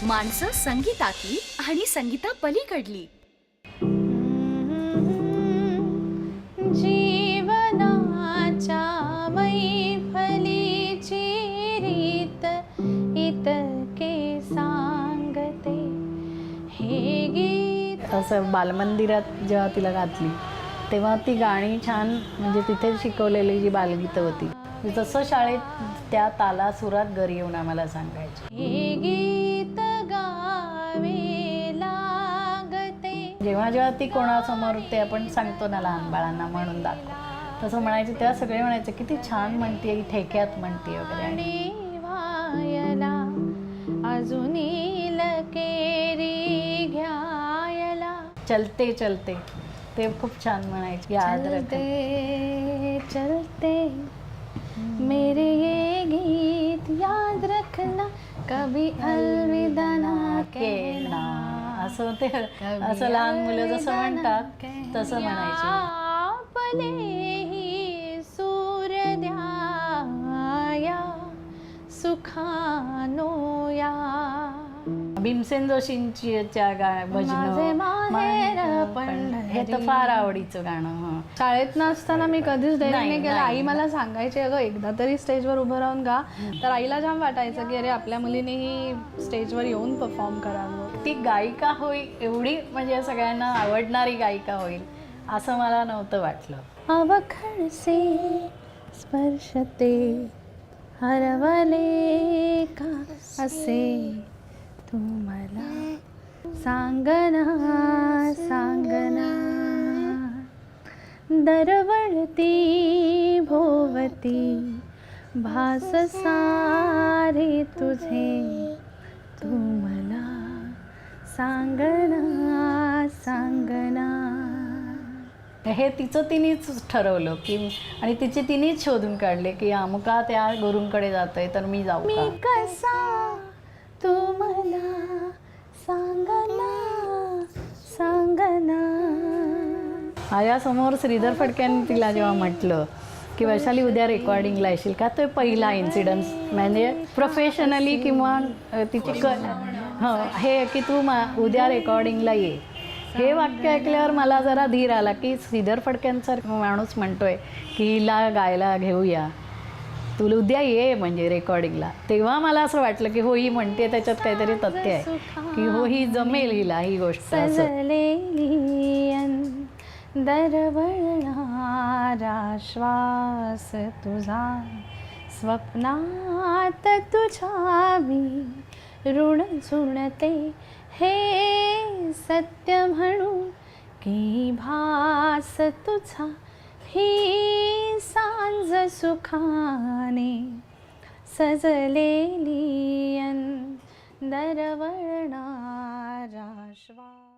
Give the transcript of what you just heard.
माणसं संगीतातली आणि संगीता पलीकडली. जीवनाच्या मैफलीची रीत इतके सांगते हे गीत. असं बालमंदिरात जेव्हा तिला घातली तेव्हा ती गाणी छान, म्हणजे तिथे शिकवलेली जी बालगीतं होती जसं शाळेत त्या ताला सुरात घरी येऊन आम्हाला सांगायचे. हे गीत गावे लागते. जेव्हा जेव्हा ती कोणासमोर ते आपण सांगतो ना लहान बाळांना म्हणून दाखव, तसं म्हणायचे तेव्हा सगळे म्हणायचे किती छान म्हणते, ठेक्यात म्हणते वगैरे. आणि व्हायला अजूनी लकेरी घ्यायला. चलते चलते ते खूप छान म्हणायचे. याद चलते चलते मेरे ये गीत याद रखना, कभी अलविदा ना कहना. असं ते असं लहान मुलं जसं म्हणतात तसं म्हणायचे. आपले ही सूर्योदया सुखानो या. भीमसेन जोशींची माझे माहेर भजन हे तर फार आवडीचं गाणं. शाळेत नसताना मी कधीच नाही, नाही केलं. नाही. आई मला सांगायची अगं एकदा तरी स्टेजवर उभं राहून गा. तर आईला जाम वाटायचं की अरे आपल्या मुलीनेही स्टेजवर येऊन परफॉर्म करावं. ती गायिका होईल एवढी, म्हणजे सगळ्यांना आवडणारी गायिका होईल असं मला नव्हतं वाटलं. अवखळसे स्पर्शते हरवले का असे तू मला सांगना सांगना. दरवळती भोवती भास सारे तुझे तू मला सांगना सांगना. हे तिचं तिनेच ठरवलं की, आणि तिचे तिनेच शोधून काढले की अमुका त्या गुरूंकडे जातोय तर मी जाऊ मी का. कसा तू मला सांगना सांगना. माझ्यासमोर श्रीधर फडक्यांनी तिला जेव्हा म्हटलं की वैशाली उद्या रेकॉर्डिंगला येशील का, तो पहिला इन्सिडन्स म्हणजे प्रोफेशनली किंवा तिची हे की तू उद्या रेकॉर्डिंगला ये, हे वाक्य ऐकल्यावर मला जरा धीर आला की श्रीधर फडक्यांसारखा माणूस म्हणतोय की हिला गायला घेऊया, तुला उद्या ये म्हणजे रेकॉर्डिंगला. तेव्हा मला असं वाटलं की हो ही म्हणते त्याच्यात काहीतरी तथ्य आहे की हो ही जमेल हिला ही गोष्ट. सजलेली दरवळणारा श्वास तुझा, स्वप्नात तुझ्या मी ऋण झुणते हे सत्य म्हणू की भास तुझा ही सांज सुखाने सजलेली दरवळणारा श्वास.